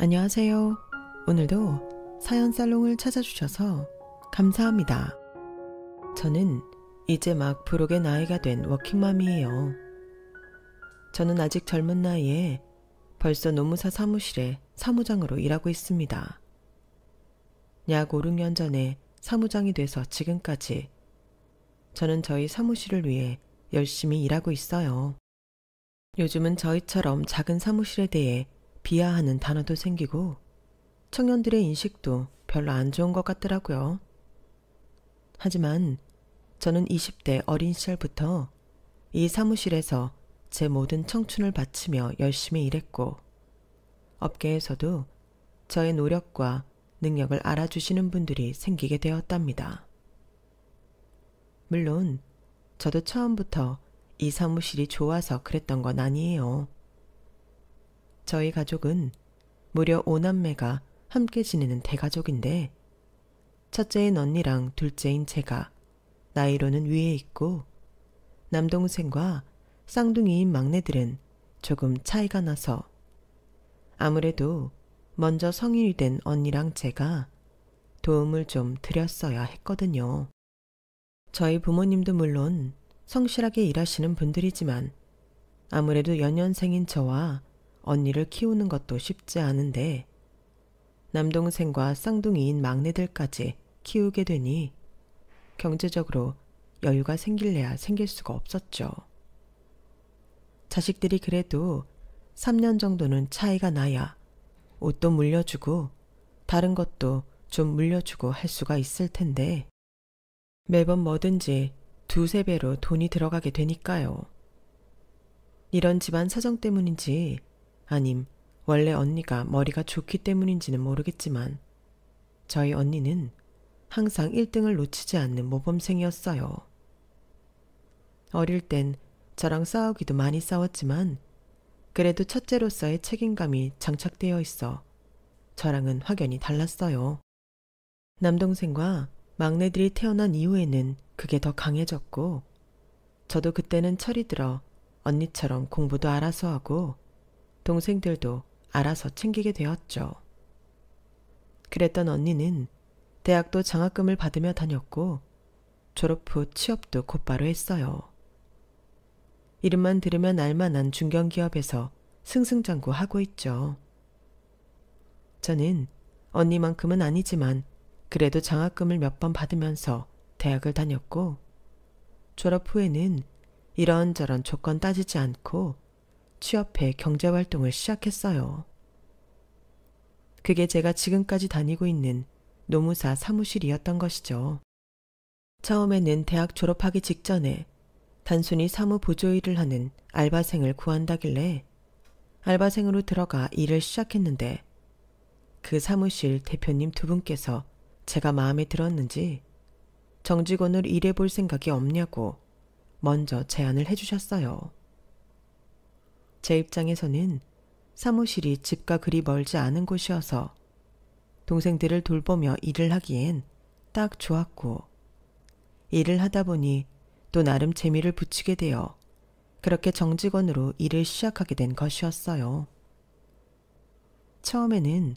안녕하세요. 오늘도 사연 살롱을 찾아주셔서 감사합니다. 저는 이제 막 부록의 나이가 된 워킹맘이에요. 저는 아직 젊은 나이에 벌써 노무사 사무실에 사무장으로 일하고 있습니다. 약 5, 6년 전에 사무장이 돼서 지금까지 저는 저희 사무실을 위해 열심히 일하고 있어요. 요즘은 저희처럼 작은 사무실에 대해 비하하는 단어도 생기고 청년들의 인식도 별로 안 좋은 것 같더라고요. 하지만 저는 20대 어린 시절부터 이 사무실에서 제 모든 청춘을 바치며 열심히 일했고 업계에서도 저의 노력과 능력을 알아주시는 분들이 생기게 되었답니다. 물론 저도 처음부터 이 사무실이 좋아서 그랬던 건 아니에요. 저희 가족은 무려 5남매가 함께 지내는 대가족인데 첫째인 언니랑 둘째인 제가 나이로는 위에 있고 남동생과 쌍둥이인 막내들은 조금 차이가 나서 아무래도 먼저 성인이 된 언니랑 제가 도움을 좀 드렸어야 했거든요. 저희 부모님도 물론 성실하게 일하시는 분들이지만 아무래도 연년생인 저와 언니를 키우는 것도 쉽지 않은데 남동생과 쌍둥이인 막내들까지 키우게 되니 경제적으로 여유가 생길래야 생길 수가 없었죠. 자식들이 그래도 3년 정도는 차이가 나야 옷도 물려주고 다른 것도 좀 물려주고 할 수가 있을 텐데 매번 뭐든지 2, 3배로 돈이 들어가게 되니까요. 이런 집안 사정 때문인지 아님 원래 언니가 머리가 좋기 때문인지는 모르겠지만 저희 언니는 항상 1등을 놓치지 않는 모범생이었어요. 어릴 땐 저랑 싸우기도 많이 싸웠지만 그래도 첫째로서의 책임감이 장착되어 있어 저랑은 확연히 달랐어요. 남동생과 막내들이 태어난 이후에는 그게 더 강해졌고 저도 그때는 철이 들어 언니처럼 공부도 알아서 하고 동생들도 알아서 챙기게 되었죠. 그랬던 언니는 대학도 장학금을 받으며 다녔고 졸업 후 취업도 곧바로 했어요. 이름만 들으면 알만한 중견기업에서 승승장구하고 있죠. 저는 언니만큼은 아니지만 그래도 장학금을 몇 번 받으면서 대학을 다녔고 졸업 후에는 이런저런 조건 따지지 않고 취업해 경제활동을 시작했어요. 그게 제가 지금까지 다니고 있는 노무사 사무실이었던 것이죠. 처음에는 대학 졸업하기 직전에 단순히 사무 보조 일을 하는 알바생을 구한다길래 알바생으로 들어가 일을 시작했는데 그 사무실 대표님 2분께서 제가 마음에 들었는지 정직원으로 일해볼 생각이 없냐고 먼저 제안을 해주셨어요. 제 입장에서는 사무실이 집과 그리 멀지 않은 곳이어서 동생들을 돌보며 일을 하기엔 딱 좋았고 일을 하다 보니 또 나름 재미를 붙이게 되어 그렇게 정직원으로 일을 시작하게 된 것이었어요. 처음에는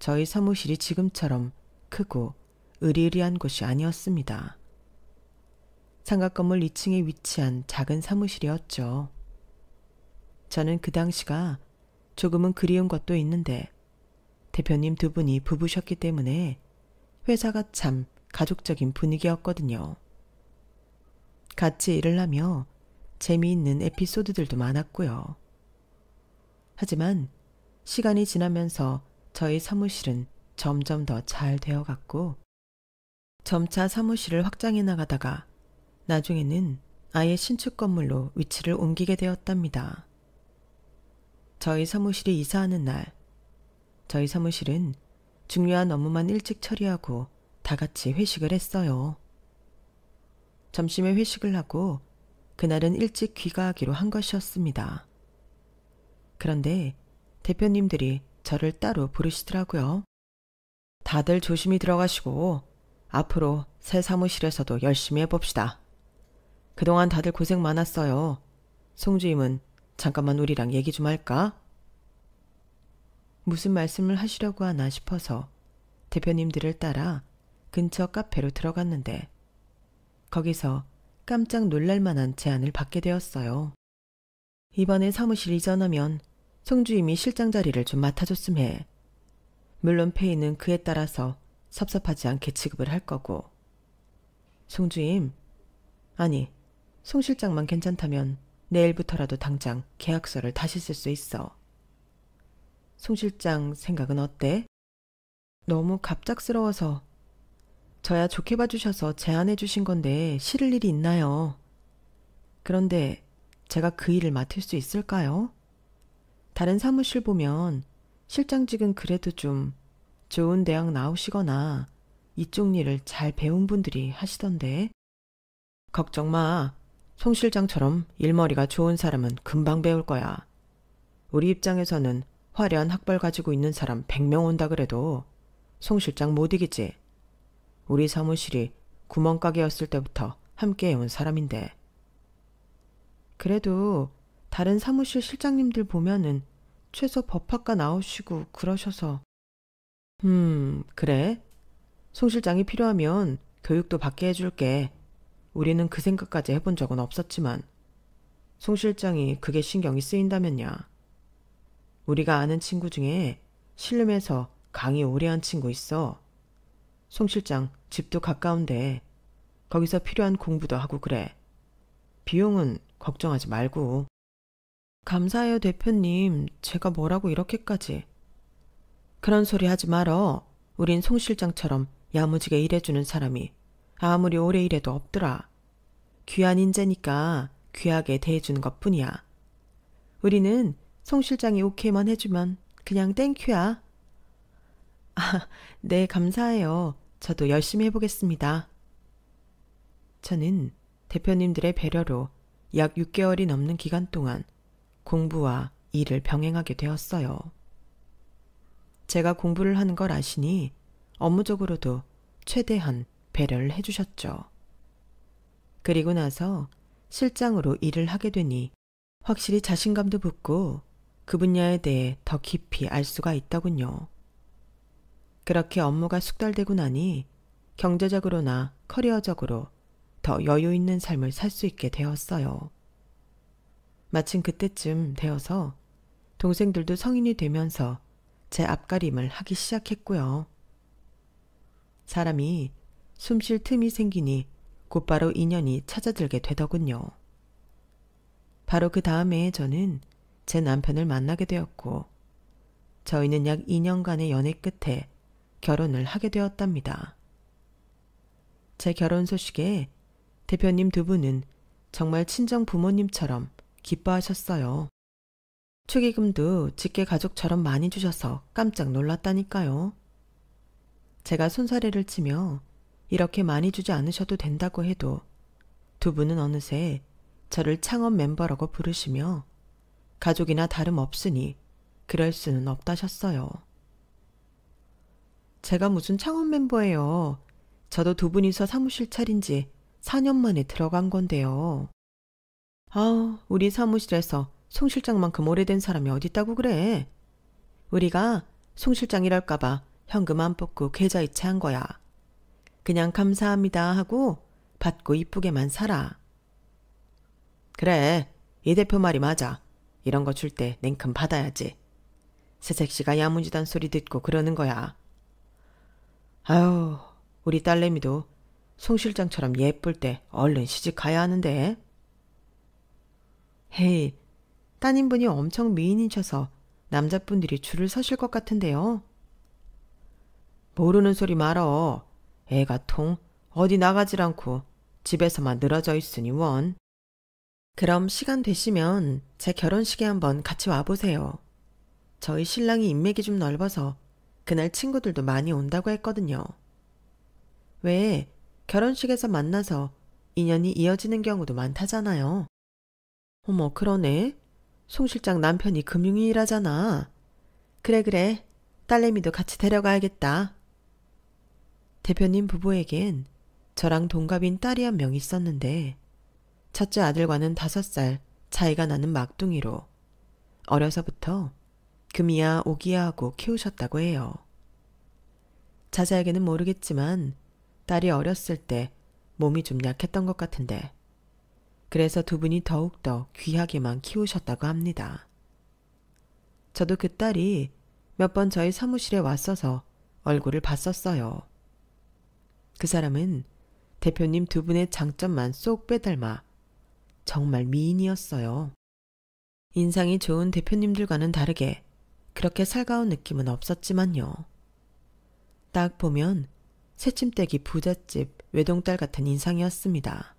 저희 사무실이 지금처럼 크고 으리으리한 곳이 아니었습니다. 상가 건물 2층에 위치한 작은 사무실이었죠. 저는 그 당시가 조금은 그리운 것도 있는데 대표님 2분이 부부셨기 때문에 회사가 참 가족적인 분위기였거든요. 같이 일을 하며 재미있는 에피소드들도 많았고요. 하지만 시간이 지나면서 저희 사무실은 점점 더 잘 되어갔고 점차 사무실을 확장해 나가다가 나중에는 아예 신축 건물로 위치를 옮기게 되었답니다. 저희 사무실이 이사하는 날 저희 사무실은 중요한 업무만 일찍 처리하고 다 같이 회식을 했어요. 점심에 회식을 하고 그날은 일찍 귀가하기로 한 것이었습니다. 그런데 대표님들이 저를 따로 부르시더라고요. 다들 조심히 들어가시고 앞으로 새 사무실에서도 열심히 해봅시다. 그동안 다들 고생 많았어요. 송주임은 잠깐만 우리랑 얘기 좀 할까? 무슨 말씀을 하시려고 하나 싶어서 대표님들을 따라 근처 카페로 들어갔는데 거기서 깜짝 놀랄 만한 제안을 받게 되었어요. 이번에 사무실 이전하면 송주임이 실장 자리를 좀 맡아줬음 해. 물론 페이는 그에 따라서 섭섭하지 않게 지급을 할 거고. 송주임, 아니, 송 실장만 괜찮다면 내일부터라도 당장 계약서를 다시 쓸 수 있어. 송 실장 생각은 어때? 너무 갑작스러워서. 저야 좋게 봐주셔서 제안해 주신 건데 싫을 일이 있나요? 그런데 제가 그 일을 맡을 수 있을까요? 다른 사무실 보면 실장직은 그래도 좀 좋은 대학 나오시거나 이쪽 일을 잘 배운 분들이 하시던데. 걱정 마. 송 실장처럼 일머리가 좋은 사람은 금방 배울 거야. 우리 입장에서는 화려한 학벌 가지고 있는 사람 100명 온다 그래도 송 실장 못 이기지. 우리 사무실이 구멍가게였을 때부터 함께 해온 사람인데. 그래도 다른 사무실 실장님들 보면은 최소 법학과 나오시고 그러셔서. 그래? 송 실장이 필요하면 교육도 받게 해줄게. 우리는 그 생각까지 해본 적은 없었지만 송 실장이 그게 신경이 쓰인다면야. 우리가 아는 친구 중에 신림에서 강의 오래 한 친구 있어. 송 실장 집도 가까운데 거기서 필요한 공부도 하고 그래. 비용은 걱정하지 말고. 감사해요, 대표님. 제가 뭐라고 이렇게까지. 그런 소리 하지 말어. 우린 송 실장처럼 야무지게 일해주는 사람이 아무리 오래 일해도 없더라. 귀한 인재니까 귀하게 대해주는 것뿐이야. 우리는 송 실장이 오케이만 해주면 그냥 땡큐야. 아, 네, 감사해요. 저도 열심히 해보겠습니다. 저는 대표님들의 배려로 약 6개월이 넘는 기간 동안 공부와 일을 병행하게 되었어요. 제가 공부를 하는 걸 아시니 업무적으로도 최대한 배려를 해주셨죠. 그리고 나서 실장으로 일을 하게 되니 확실히 자신감도 붙고 그 분야에 대해 더 깊이 알 수가 있더군요. 그렇게 업무가 숙달되고 나니 경제적으로나 커리어적으로 더 여유 있는 삶을 살 수 있게 되었어요. 마침 그때쯤 되어서 동생들도 성인이 되면서 제 앞가림을 하기 시작했고요. 사람이 숨 쉴 틈이 생기니 곧바로 인연이 찾아들게 되더군요. 바로 그 다음에 저는 제 남편을 만나게 되었고 저희는 약 2년간의 연애 끝에 결혼을 하게 되었답니다. 제 결혼 소식에 대표님 두 분은 정말 친정 부모님처럼 기뻐하셨어요. 축의금도 직계 가족처럼 많이 주셔서 깜짝 놀랐다니까요. 제가 손사래를 치며 이렇게 많이 주지 않으셔도 된다고 해도 두 분은 어느새 저를 창업 멤버라고 부르시며 가족이나 다름없으니 그럴 수는 없다셨어요. 제가 무슨 창업 멤버예요. 저도 두 분이서 사무실 차린 지 4년 만에 들어간 건데요. 아, 우리 사무실에서 송 실장만큼 오래된 사람이 어딨다고 그래. 우리가 송 실장이랄까봐 현금 안 뽑고 계좌 이체한 거야. 그냥 감사합니다 하고 받고 이쁘게만 살아. 그래, 이 대표 말이 맞아. 이런 거 줄 때 냉큼 받아야지. 새색시가 야무지단 소리 듣고 그러는 거야. 아유, 우리 딸내미도 송 실장처럼 예쁠 때 얼른 시집 가야 하는데. 헤이, 따님분이 엄청 미인이셔서 남자분들이 줄을 서실 것 같은데요. 모르는 소리 말어. 애가 통 어디 나가질 않고 집에서만 늘어져 있으니 원. 그럼 시간 되시면 제 결혼식에 한번 같이 와보세요. 저희 신랑이 인맥이 좀 넓어서 그날 친구들도 많이 온다고 했거든요. 왜 결혼식에서 만나서 인연이 이어지는 경우도 많다잖아요. 어머, 그러네. 송 실장 남편이 금융위 일하잖아. 그래. 딸내미도 같이 데려가야겠다. 대표님 부부에겐 저랑 동갑인 딸이 한 명 있었는데 첫째 아들과는 5살 차이가 나는 막둥이로 어려서부터 금이야 오기야 하고 키우셨다고 해요. 자세하게는 모르겠지만 딸이 어렸을 때 몸이 좀 약했던 것 같은데 그래서 두 분이 더욱더 귀하게만 키우셨다고 합니다. 저도 그 딸이 몇 번 저희 사무실에 왔어서 얼굴을 봤었어요. 그 사람은 대표님 두 분의 장점만 쏙 빼닮아 정말 미인이었어요. 인상이 좋은 대표님들과는 다르게 그렇게 살가운 느낌은 없었지만요. 딱 보면 새침대기 부잣집 외동딸 같은 인상이었습니다.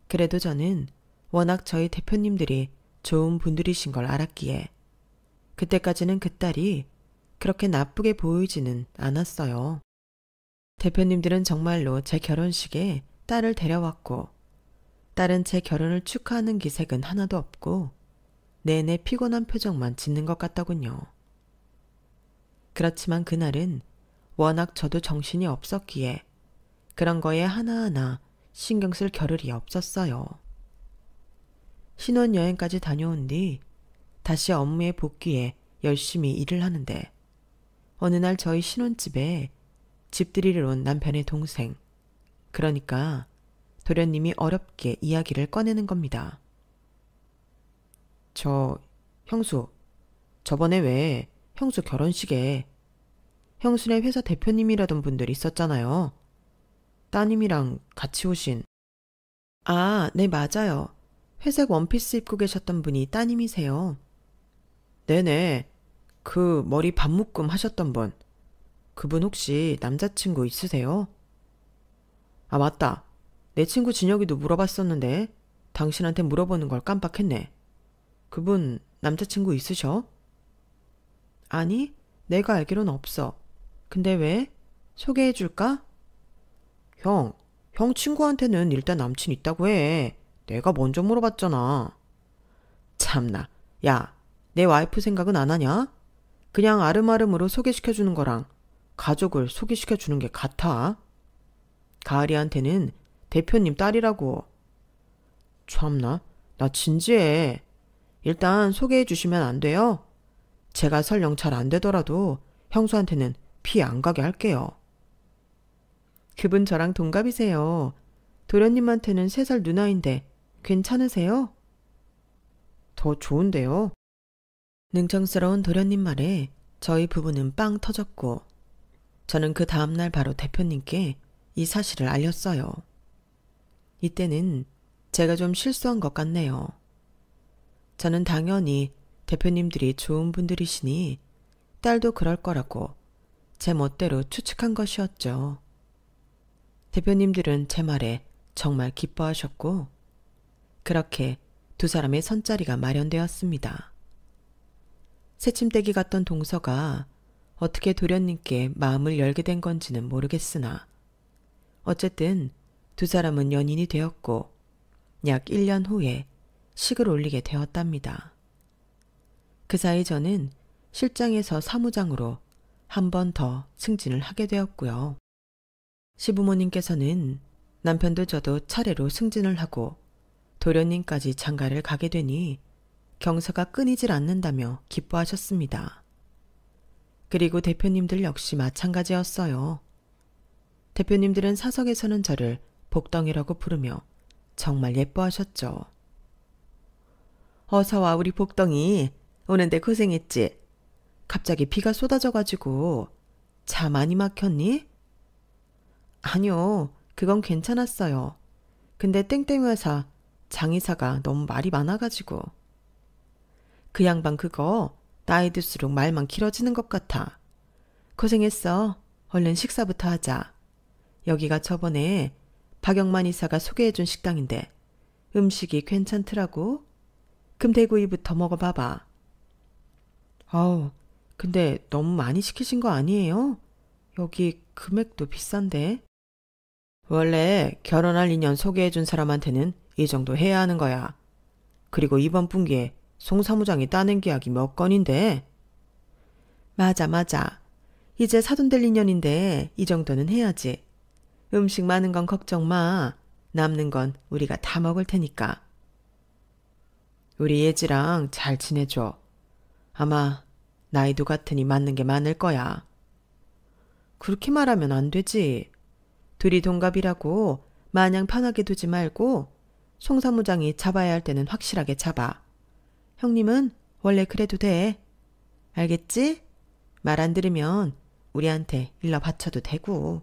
그래도 저는 워낙 저희 대표님들이 좋은 분들이신 걸 알았기에 그때까지는 그 딸이 그렇게 나쁘게 보이지는 않았어요. 대표님들은 정말로 제 결혼식에 딸을 데려왔고 딸은 제 결혼을 축하하는 기색은 하나도 없고 내내 피곤한 표정만 짓는 것 같더군요. 그렇지만 그날은 워낙 저도 정신이 없었기에 그런 거에 하나하나 신경 쓸 겨를이 없었어요. 신혼여행까지 다녀온 뒤 다시 업무에 복귀해 열심히 일을 하는데 어느 날 저희 신혼집에 집들이를 온 남편의 동생, 그러니까 도련님이 어렵게 이야기를 꺼내는 겁니다. 형수, 저번에 왜 형수 결혼식에 형수네 회사 대표님이라던 분들 있었잖아요. 따님이랑 같이 오신. 아, 네, 맞아요. 회색 원피스 입고 계셨던 분이 따님이세요. 네네. 그 머리 반묶음 하셨던 분. 그분 혹시 남자친구 있으세요? 아, 맞다. 내 친구 진혁이도 물어봤었는데 당신한테 물어보는 걸 깜빡했네. 그분 남자친구 있으셔? 아니, 내가 알기론 없어. 근데 왜? 소개해줄까? 형 친구한테는 일단 남친 있다고 해. 내가 먼저 물어봤잖아. 참나. 야, 내 와이프 생각은 안 하냐? 그냥 아름아름으로 소개시켜주는 거랑 가족을 소개시켜주는 게 같아. 가을이한테는 대표님 딸이라고. 참나. 나 진지해. 일단 소개해 주시면 안 돼요? 제가 설령 잘 안 되더라도 형수한테는 피 안 가게 할게요. 그분 저랑 동갑이세요. 도련님한테는 3살 누나인데 괜찮으세요? 더 좋은데요. 능청스러운 도련님 말에 저희 부부는 빵 터졌고 저는 그 다음날 바로 대표님께 이 사실을 알렸어요. 이때는 제가 좀 실수한 것 같네요. 저는 당연히 대표님들이 좋은 분들이시니 딸도 그럴 거라고 제 멋대로 추측한 것이었죠. 대표님들은 제 말에 정말 기뻐하셨고 그렇게 두 사람의 선자리가 마련되었습니다. 새침대기 같던 동서가 어떻게 도련님께 마음을 열게 된 건지는 모르겠으나 어쨌든 두 사람은 연인이 되었고 약 1년 후에 식을 올리게 되었답니다. 그 사이 저는 실장에서 사무장으로 한 번 더 승진을 하게 되었고요. 시부모님께서는 남편도 저도 차례로 승진을 하고 도련님까지 장가를 가게 되니 경사가 끊이질 않는다며 기뻐하셨습니다. 그리고 대표님들 역시 마찬가지였어요. 대표님들은 사석에서는 저를 복덩이라고 부르며 정말 예뻐하셨죠. 어서 와 우리 복덩이. 오는데 고생했지? 갑자기 비가 쏟아져가지고 차 많이 막혔니? 아니요. 그건 괜찮았어요. 근데 땡땡 회사 장이사가 너무 말이 많아가지고. 그 양반 그거 나이 들수록 말만 길어지는 것 같아. 고생했어. 얼른 식사부터 하자. 여기가 저번에 박영만 이사가 소개해준 식당인데 음식이 괜찮더라고. 금대구이부터 먹어봐봐. 아우, 근데 너무 많이 시키신 거 아니에요? 여기 금액도 비싼데. 원래 결혼할 인연 소개해준 사람한테는 이 정도 해야 하는 거야. 그리고 이번 분기에 송 사무장이 따낸 계약이 몇 건인데. 맞아. 이제 사돈될 인연인데 이 정도는 해야지. 음식 많은 건 걱정 마. 남는 건 우리가 다 먹을 테니까. 우리 예지랑 잘 지내줘. 아마 나이도 같으니 맞는 게 많을 거야. 그렇게 말하면 안 되지. 둘이 동갑이라고 마냥 편하게 두지 말고 송 사무장이 잡아야 할 때는 확실하게 잡아. 형님은 원래 그래도 돼. 알겠지? 말 안 들으면 우리한테 일러 바쳐도 되고.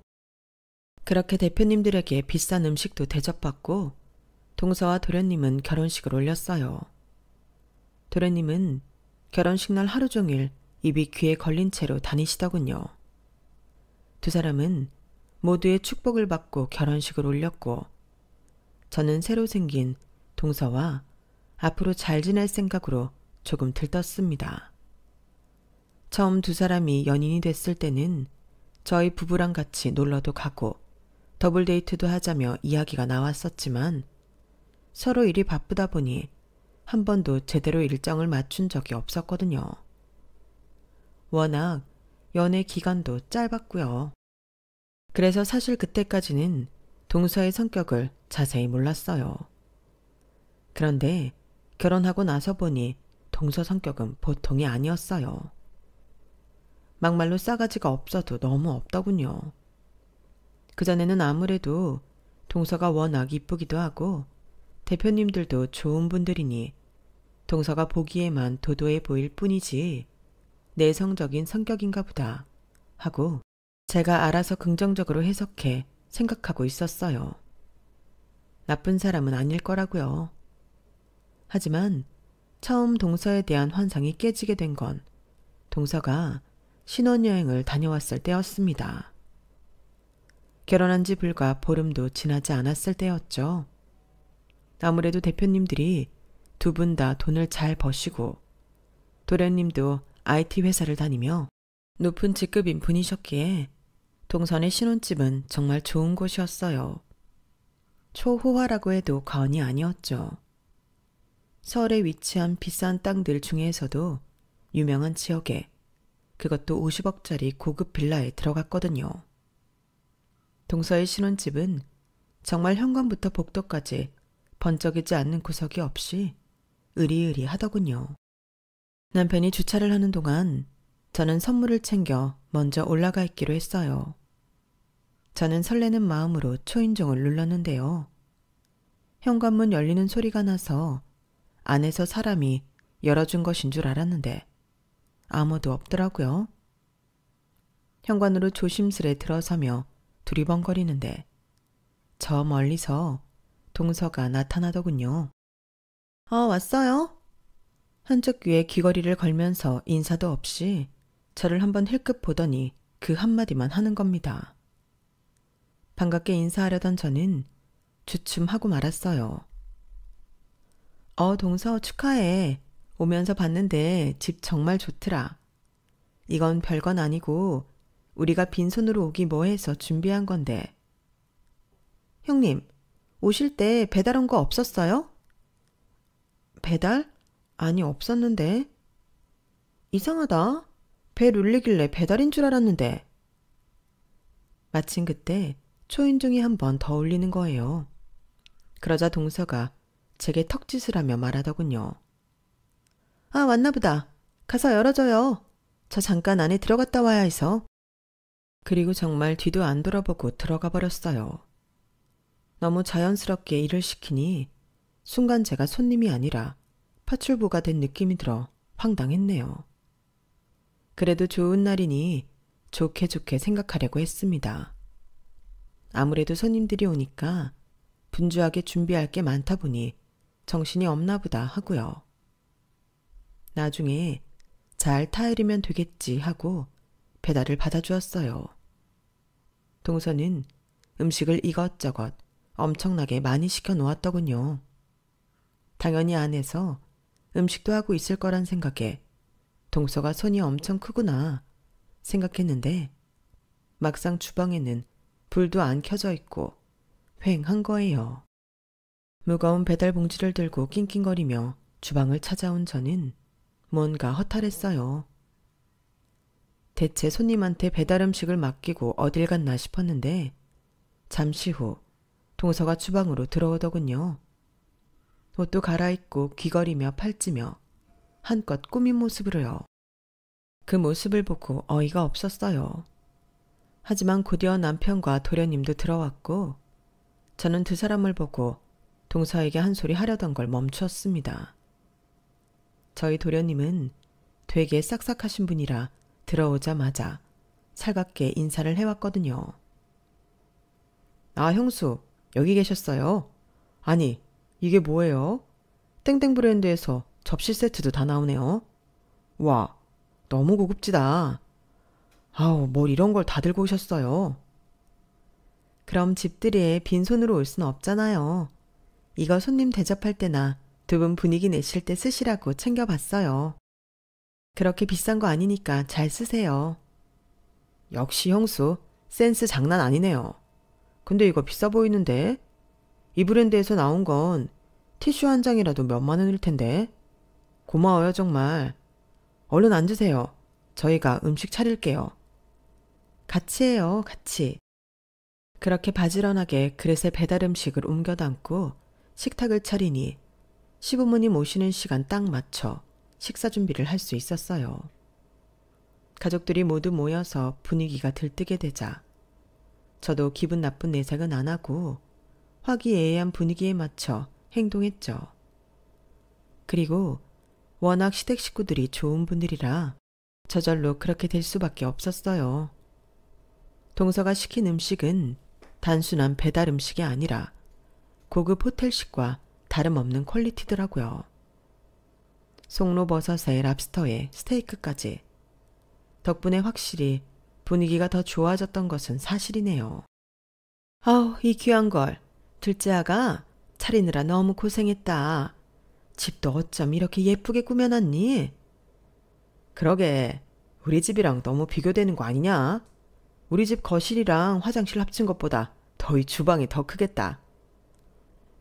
그렇게 대표님들에게 비싼 음식도 대접받고 동서와 도련님은 결혼식을 올렸어요. 도련님은 결혼식 날 하루 종일 입이 귀에 걸린 채로 다니시더군요. 두 사람은 모두의 축복을 받고 결혼식을 올렸고 저는 새로 생긴 동서와 앞으로 잘 지낼 생각으로 조금 들떴습니다. 처음 두 사람이 연인이 됐을 때는 저희 부부랑 같이 놀러도 가고 더블 데이트도 하자며 이야기가 나왔었지만 서로 일이 바쁘다 보니 한 번도 제대로 일정을 맞춘 적이 없었거든요. 워낙 연애 기간도 짧았고요. 그래서 사실 그때까지는 동서의 성격을 자세히 몰랐어요. 그런데 결혼하고 나서 보니 동서 성격은 보통이 아니었어요. 막말로 싸가지가 없어도 너무 없더군요. 그전에는 아무래도 동서가 워낙 이쁘기도 하고 대표님들도 좋은 분들이니 동서가 보기에만 도도해 보일 뿐이지 내성적인 성격인가 보다 하고 제가 알아서 긍정적으로 해석해 생각하고 있었어요. 나쁜 사람은 아닐 거라고요. 하지만 처음 동서에 대한 환상이 깨지게 된 건 동서가 신혼여행을 다녀왔을 때였습니다. 결혼한 지 불과 보름도 지나지 않았을 때였죠. 아무래도 대표님들이 두 분 다 돈을 잘 버시고 도련님도 IT 회사를 다니며 높은 직급인 분이셨기에 동선의 신혼집은 정말 좋은 곳이었어요. 초호화라고 해도 과언이 아니었죠. 서울에 위치한 비싼 땅들 중에서도 유명한 지역에 그것도 50억짜리 고급 빌라에 들어갔거든요. 동서의 신혼집은 정말 현관부터 복도까지 번쩍이지 않는 구석이 없이 으리으리하더군요. 남편이 주차를 하는 동안 저는 선물을 챙겨 먼저 올라가 있기로 했어요. 저는 설레는 마음으로 초인종을 눌렀는데요. 현관문 열리는 소리가 나서 안에서 사람이 열어준 것인 줄 알았는데 아무도 없더라고요. 현관으로 조심스레 들어서며 두리번거리는데 저 멀리서 동서가 나타나더군요. 왔어요? 한쪽 귀에 귀걸이를 걸면서 인사도 없이 저를 한번 힐끗 보더니 그 한마디만 하는 겁니다. 반갑게 인사하려던 저는 주춤하고 말았어요. 동서 축하해. 오면서 봤는데 집 정말 좋더라. 이건 별건 아니고 우리가 빈손으로 오기 뭐해서 준비한 건데. 형님, 오실 때 배달 온 거 없었어요? 배달? 아니, 없었는데. 이상하다. 배 눌리길래 배달인 줄 알았는데. 마침 그때 초인종이 한 번 더 울리는 거예요. 그러자 동서가 제게 턱짓을 하며 말하더군요. 왔나 보다. 가서 열어줘요. 저 잠깐 안에 들어갔다 와야 해서. 그리고 정말 뒤도 안 돌아보고 들어가 버렸어요. 너무 자연스럽게 일을 시키니 순간 제가 손님이 아니라 파출부가 된 느낌이 들어 황당했네요. 그래도 좋은 날이니 좋게 좋게 생각하려고 했습니다. 아무래도 손님들이 오니까 분주하게 준비할 게 많다 보니 정신이 없나 보다 하고요. 나중에 잘 타이르면 되겠지 하고 배달을 받아주었어요. 동서는 음식을 이것저것 엄청나게 많이 시켜 놓았더군요. 당연히 안에서 음식도 하고 있을 거란 생각에 동서가 손이 엄청 크구나 생각했는데 막상 주방에는 불도 안 켜져 있고 휑한 거예요. 무거운 배달 봉지를 들고 낑낑거리며 주방을 찾아온 저는 뭔가 허탈했어요. 대체 손님한테 배달 음식을 맡기고 어딜 갔나 싶었는데 잠시 후 동서가 주방으로 들어오더군요. 옷도 갈아입고 귀걸이며 팔찌며 한껏 꾸민 모습으로요. 그 모습을 보고 어이가 없었어요. 하지만 곧이어 남편과 도련님도 들어왔고 저는 두 사람을 보고 동서에게 한 소리 하려던 걸 멈추었습니다. 저희 도련님은 되게 싹싹하신 분이라 들어오자마자 살갑게 인사를 해왔거든요. 아, 형수, 여기 계셨어요? 아니, 이게 뭐예요? 땡땡 브랜드에서 접시 세트도 다 나오네요. 와, 너무 고급지다. 아우, 뭘 이런 걸 다 들고 오셨어요. 그럼 집들이에 빈손으로 올 순 없잖아요. 이거 손님 대접할 때나 두 분 분위기 내실 때 쓰시라고 챙겨봤어요. 그렇게 비싼 거 아니니까 잘 쓰세요. 역시 형수, 센스 장난 아니네요. 근데 이거 비싸 보이는데? 이 브랜드에서 나온 건 티슈 한 장이라도 몇만 원일 텐데. 고마워요, 정말. 얼른 앉으세요. 저희가 음식 차릴게요. 같이 해요, 같이. 그렇게 바지런하게 그릇에 배달 음식을 옮겨 담고 식탁을 차리니 시부모님 오시는 시간 딱 맞춰 식사 준비를 할 수 있었어요. 가족들이 모두 모여서 분위기가 들뜨게 되자 저도 기분 나쁜 내색은 안 하고 화기애애한 분위기에 맞춰 행동했죠. 그리고 워낙 시댁 식구들이 좋은 분들이라 저절로 그렇게 될 수밖에 없었어요. 동서가 시킨 음식은 단순한 배달 음식이 아니라 고급 호텔식과 다름없는 퀄리티더라고요. 송로버섯에 랍스터에 스테이크까지. 덕분에 확실히 분위기가 더 좋아졌던 것은 사실이네요. 아우, 이 귀한 걸. 둘째 아가 차리느라 너무 고생했다. 집도 어쩜 이렇게 예쁘게 꾸며놨니? 그러게, 우리 집이랑 너무 비교되는 거 아니냐? 우리 집 거실이랑 화장실 합친 것보다 더이 주방이 더 크겠다.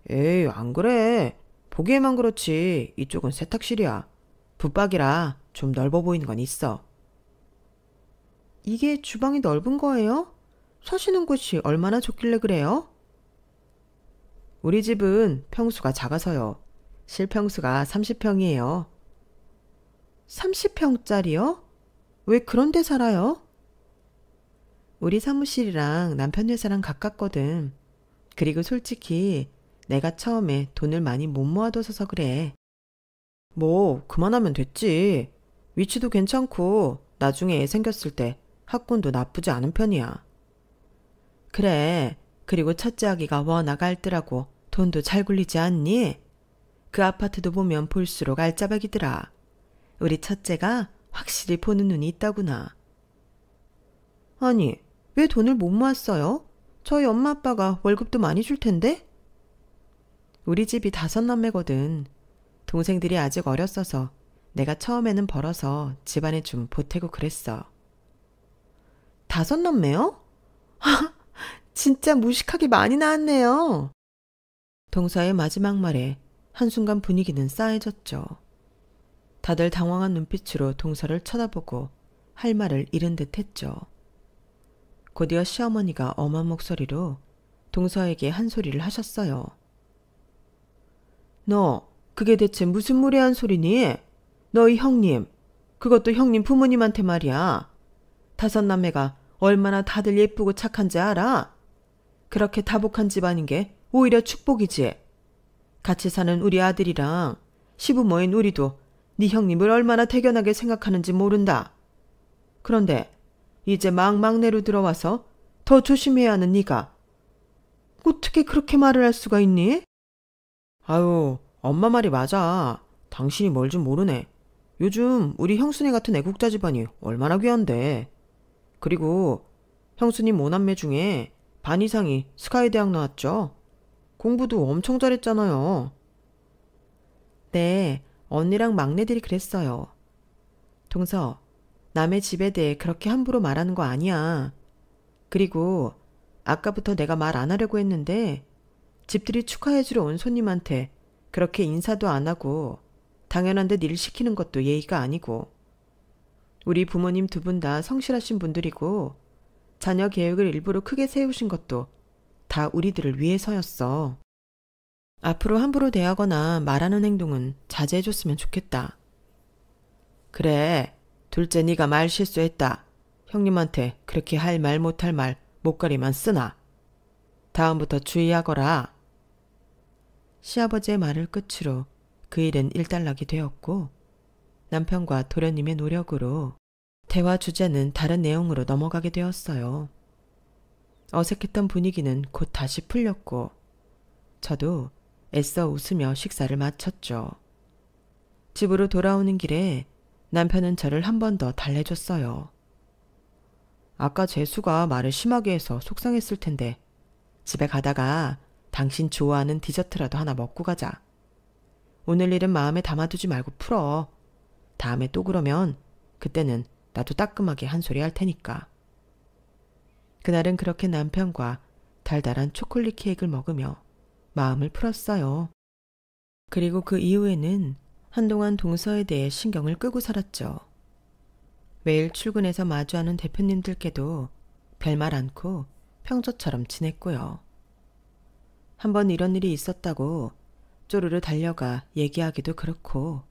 에이, 안 그래. 보기에만 그렇지 이쪽은 세탁실이야. 붙박이라 좀 넓어 보이는 건 있어. 이게 주방이 넓은 거예요? 사시는 곳이 얼마나 좁길래 그래요? 우리 집은 평수가 작아서요. 실평수가 30평이에요. 30평짜리요? 왜 그런 데 살아요? 우리 사무실이랑 남편 회사랑 가깝거든. 그리고 솔직히 내가 처음에 돈을 많이 못 모아둬서 그래. 뭐 그만하면 됐지. 위치도 괜찮고 나중에 애 생겼을 때 학군도 나쁘지 않은 편이야. 그래. 그리고 첫째 아기가 워낙 알뜰하고 돈도 잘 굴리지 않니? 그 아파트도 보면 볼수록 알짜배기더라. 우리 첫째가 확실히 보는 눈이 있다구나. 아니, 왜 돈을 못 모았어요? 저희 엄마 아빠가 월급도 많이 줄 텐데? 우리 집이 5남매거든. 동생들이 아직 어렸어서 내가 처음에는 벌어서 집안에 좀 보태고 그랬어. 5남매요? 진짜 무식하게 많이 낳았네요. 동서의 마지막 말에 한순간 분위기는 싸해졌죠. 다들 당황한 눈빛으로 동서를 쳐다보고 할 말을 잃은 듯 했죠. 곧이어 시어머니가 엄한 목소리로 동서에게 한 소리를 하셨어요. 너 그게 대체 무슨 무례한 소리니? 너희 형님, 그것도 형님 부모님한테 말이야. 5남매가 얼마나 다들 예쁘고 착한지 알아? 그렇게 다복한 집안인 게 오히려 축복이지. 같이 사는 우리 아들이랑 시부모인 우리도 네 형님을 얼마나 대견하게 생각하는지 모른다. 그런데 이제 막 막내로 들어와서 더 조심해야 하는 네가 어떻게 그렇게 말을 할 수가 있니? 아유, 엄마 말이 맞아. 당신이 뭘 좀 모르네. 요즘 우리 형수네 같은 애국자 집안이 얼마나 귀한데. 그리고 형수님 5남매 중에 반 이상이 스카이 대학 나왔죠. 공부도 엄청 잘했잖아요. 네, 언니랑 막내들이 그랬어요. 동서, 남의 집에 대해 그렇게 함부로 말하는 거 아니야. 그리고 아까부터 내가 말 안 하려고 했는데 집들이 축하해주러 온 손님한테 그렇게 인사도 안 하고 당연한 듯 일 시키는 것도 예의가 아니고. 우리 부모님 두 분 다 성실하신 분들이고 자녀 계획을 일부러 크게 세우신 것도 다 우리들을 위해서였어. 앞으로 함부로 대하거나 말하는 행동은 자제해줬으면 좋겠다. 그래, 둘째 네가 말 실수했다. 형님한테 그렇게 할 말 못할 말 못가리만 쓰나. 다음부터 주의하거라. 시아버지의 말을 끝으로 그 일은 일단락이 되었고 남편과 도련님의 노력으로 대화 주제는 다른 내용으로 넘어가게 되었어요. 어색했던 분위기는 곧 다시 풀렸고 저도 애써 웃으며 식사를 마쳤죠. 집으로 돌아오는 길에 남편은 저를 한 번 더 달래줬어요. 아까 재수가 말을 심하게 해서 속상했을 텐데 집에 가다가 당신 좋아하는 디저트라도 하나 먹고 가자. 오늘 일은 마음에 담아두지 말고 풀어. 다음에 또 그러면 그때는 나도 따끔하게 한 소리 할 테니까. 그날은 그렇게 남편과 달달한 초콜릿 케이크를 먹으며 마음을 풀었어요. 그리고 그 이후에는 한동안 동서에 대해 신경을 끄고 살았죠. 매일 출근해서 마주하는 대표님들께도 별말 않고 평소처럼 지냈고요. 한번 이런 일이 있었다고 쪼르르 달려가 얘기하기도 그렇고,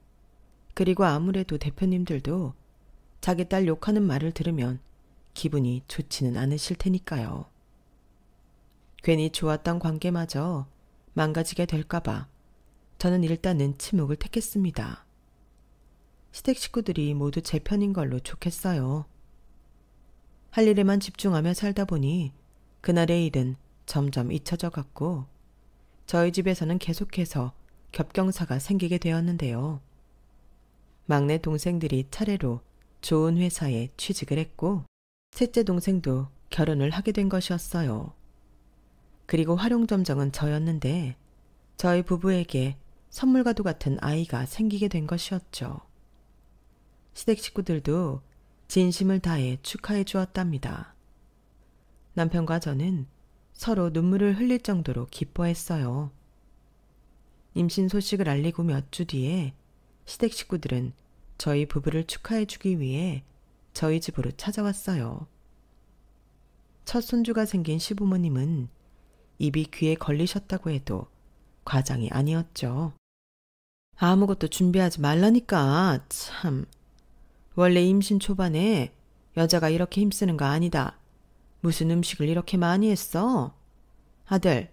그리고 아무래도 대표님들도 자기 딸 욕하는 말을 들으면 기분이 좋지는 않으실 테니까요. 괜히 좋았던 관계마저 망가지게 될까봐 저는 일단은 침묵을 택했습니다. 시댁 식구들이 모두 제 편인 걸로 좋겠어요. 할 일에만 집중하며 살다 보니 그날의 일은 점점 잊혀져 갔고 저희 집에서는 계속해서 겹경사가 생기게 되었는데요. 막내 동생들이 차례로 좋은 회사에 취직을 했고 셋째 동생도 결혼을 하게 된 것이었어요. 그리고 활용점정은 저였는데 저희 부부에게 선물과도 같은 아이가 생기게 된 것이었죠. 시댁 식구들도 진심을 다해 축하해 주었답니다. 남편과 저는 서로 눈물을 흘릴 정도로 기뻐했어요. 임신 소식을 알리고 몇 주 뒤에 시댁 식구들은 저희 부부를 축하해 주기 위해 저희 집으로 찾아왔어요. 첫 손주가 생긴 시부모님은 입이 귀에 걸리셨다고 해도 과장이 아니었죠. 아무것도 준비하지 말라니까, 참. 원래 임신 초반에 여자가 이렇게 힘쓰는 거 아니다. 무슨 음식을 이렇게 많이 했어? 아들,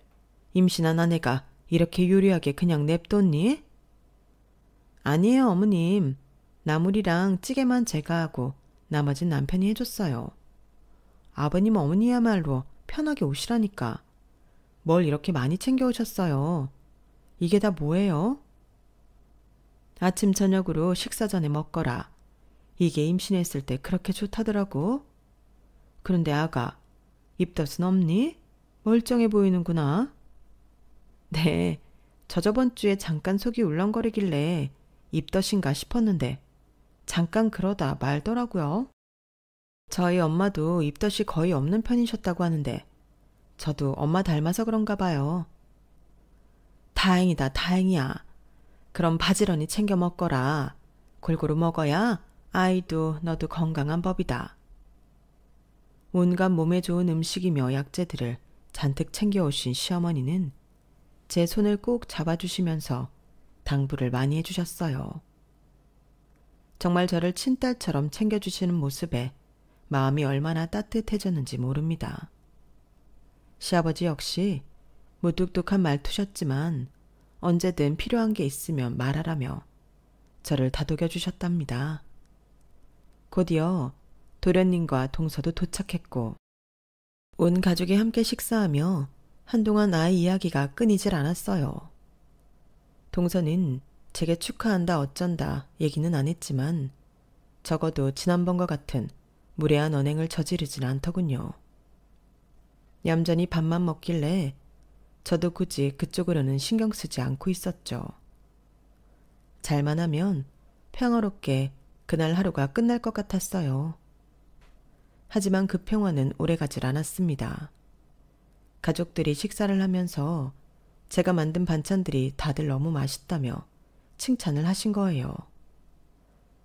임신한 아내가 이렇게 요리하게 그냥 냅뒀니? 아니에요, 어머님. 나물이랑 찌개만 제가 하고 나머진 남편이 해줬어요. 아버님, 어머니야말로 편하게 오시라니까. 뭘 이렇게 많이 챙겨오셨어요. 이게 다 뭐예요? 아침 저녁으로 식사 전에 먹거라. 이게 임신했을 때 그렇게 좋다더라고. 그런데 아가, 입덧은 없니? 멀쩡해 보이는구나. 네, 저번 주에 잠깐 속이 울렁거리길래 입덧인가 싶었는데 잠깐 그러다 말더라고요. 저희 엄마도 입덧이 거의 없는 편이셨다고 하는데 저도 엄마 닮아서 그런가 봐요. 다행이다, 다행이야. 그럼 바지런히 챙겨 먹거라. 골고루 먹어야 아이도 너도 건강한 법이다. 온갖 몸에 좋은 음식이며 약재들을 잔뜩 챙겨오신 시어머니는 제 손을 꼭 잡아주시면서 당부를 많이 해주셨어요. 정말 저를 친딸처럼 챙겨주시는 모습에 마음이 얼마나 따뜻해졌는지 모릅니다. 시아버지 역시 무뚝뚝한 말투셨지만 언제든 필요한 게 있으면 말하라며 저를 다독여 주셨답니다. 곧이어 도련님과 동서도 도착했고 온 가족이 함께 식사하며 한동안 아이 이야기가 끊이질 않았어요. 동서는 제게 축하한다 어쩐다 얘기는 안 했지만 적어도 지난번과 같은 무례한 언행을 저지르진 않더군요. 얌전히 밥만 먹길래 저도 굳이 그쪽으로는 신경 쓰지 않고 있었죠. 잘만 하면 평화롭게 그날 하루가 끝날 것 같았어요. 하지만 그 평화는 오래가질 않았습니다. 가족들이 식사를 하면서 제가 만든 반찬들이 다들 너무 맛있다며 칭찬을 하신 거예요.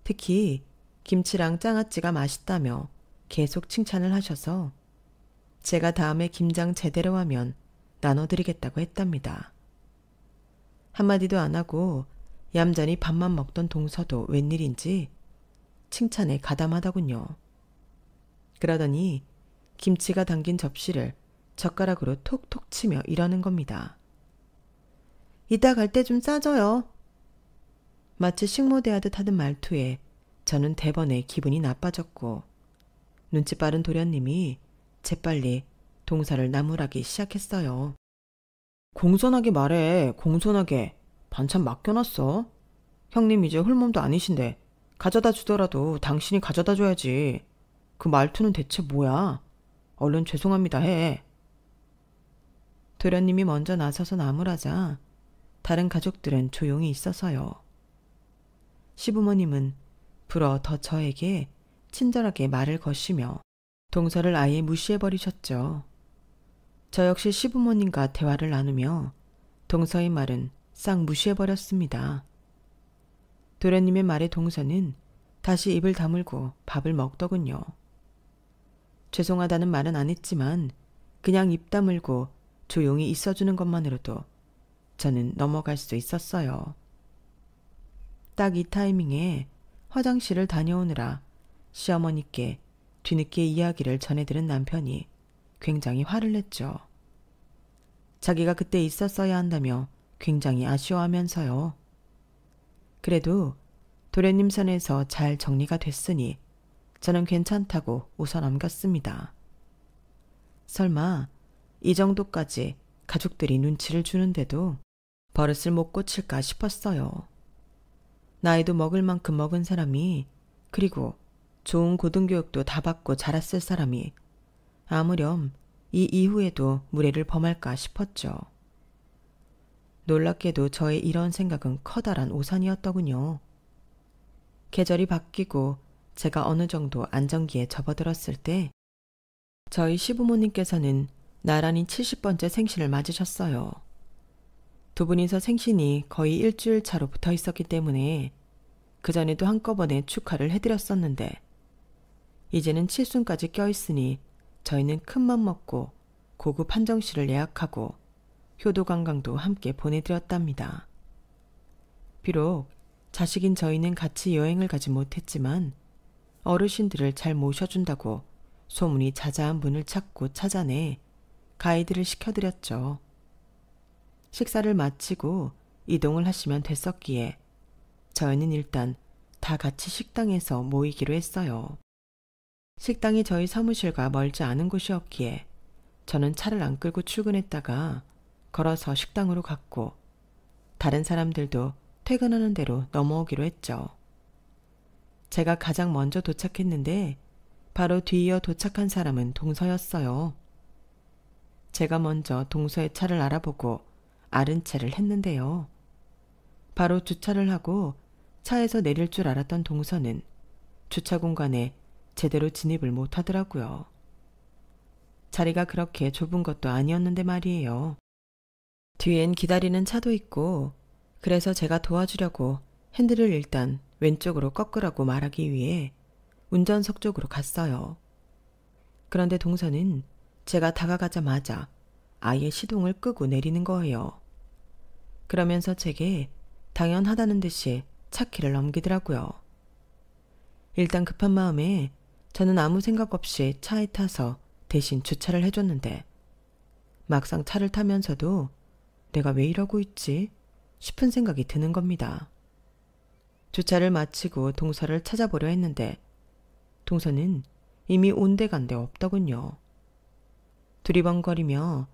특히 김치랑 장아찌가 맛있다며 계속 칭찬을 하셔서 제가 다음에 김장 제대로 하면 나눠드리겠다고 했답니다. 한마디도 안 하고 얌전히 밥만 먹던 동서도 웬일인지 칭찬에 가담하더군요. 그러더니 김치가 담긴 접시를 젓가락으로 톡톡 치며 이러는 겁니다. 이따 갈 때 좀 싸줘요. 마치 식모대하듯 하던 말투에 저는 대번에 기분이 나빠졌고 눈치 빠른 도련님이 재빨리 동서를 나무라기 시작했어요. 공손하게 말해, 공손하게. 반찬 맡겨놨어. 형님 이제 홀몸도 아니신데 가져다 주더라도 당신이 가져다 줘야지. 그 말투는 대체 뭐야? 얼른 죄송합니다 해. 도련님이 먼저 나서서 나무라자 다른 가족들은 조용히 있어서요. 시부모님은 불어 더 저에게 친절하게 말을 거시며 동서를 아예 무시해버리셨죠. 저 역시 시부모님과 대화를 나누며 동서의 말은 싹 무시해버렸습니다. 도련님의 말에 동서는 다시 입을 다물고 밥을 먹더군요. 죄송하다는 말은 안 했지만 그냥 입 다물고 조용히 있어주는 것만으로도 저는 넘어갈 수 있었어요. 딱 이 타이밍에 화장실을 다녀오느라 시어머니께 뒤늦게 이야기를 전해들은 남편이 굉장히 화를 냈죠. 자기가 그때 있었어야 한다며 굉장히 아쉬워하면서요. 그래도 도련님 선에서 잘 정리가 됐으니 저는 괜찮다고 웃어 넘겼습니다. 설마 이 정도까지 가족들이 눈치를 주는데도 버릇을 못 고칠까 싶었어요. 나이도 먹을 만큼 먹은 사람이, 그리고 좋은 고등교육도 다 받고 자랐을 사람이 아무렴 이 이후에도 무례를 범할까 싶었죠. 놀랍게도 저의 이런 생각은 커다란 오산이었더군요. 계절이 바뀌고 제가 어느 정도 안정기에 접어들었을 때 저희 시부모님께서는 나란히 70번째 생신을 맞으셨어요. 두 분이서 생신이 거의 일주일 차로 붙어 있었기 때문에 그전에도 한꺼번에 축하를 해드렸었는데 이제는 칠순까지 껴있으니 저희는 큰맘 먹고 고급 한정실을 예약하고 효도관광도 함께 보내드렸답니다. 비록 자식인 저희는 같이 여행을 가지 못했지만 어르신들을 잘 모셔준다고 소문이 자자한 분을 찾고 찾아내 가이드를 시켜드렸죠. 식사를 마치고 이동을 하시면 됐었기에 저희는 일단 다 같이 식당에서 모이기로 했어요. 식당이 저희 사무실과 멀지 않은 곳이었기에 저는 차를 안 끌고 출근했다가 걸어서 식당으로 갔고 다른 사람들도 퇴근하는 대로 넘어오기로 했죠. 제가 가장 먼저 도착했는데 바로 뒤이어 도착한 사람은 동서였어요. 제가 먼저 동서의 차를 알아보고 아른채를 했는데요. 바로 주차를 하고 차에서 내릴 줄 알았던 동서는 주차 공간에 제대로 진입을 못하더라고요. 자리가 그렇게 좁은 것도 아니었는데 말이에요. 뒤엔 기다리는 차도 있고 그래서 제가 도와주려고 핸들을 일단 왼쪽으로 꺾으라고 말하기 위해 운전석 쪽으로 갔어요. 그런데 동서는 제가 다가가자마자 아예 시동을 끄고 내리는 거예요. 그러면서 제게 당연하다는 듯이 차키를 넘기더라고요. 일단 급한 마음에 저는 아무 생각 없이 차에 타서 대신 주차를 해줬는데 막상 차를 타면서도 내가 왜 이러고 있지 싶은 생각이 드는 겁니다. 주차를 마치고 동서를 찾아보려 했는데 동서는 이미 온데간데 없더군요. 두리번거리며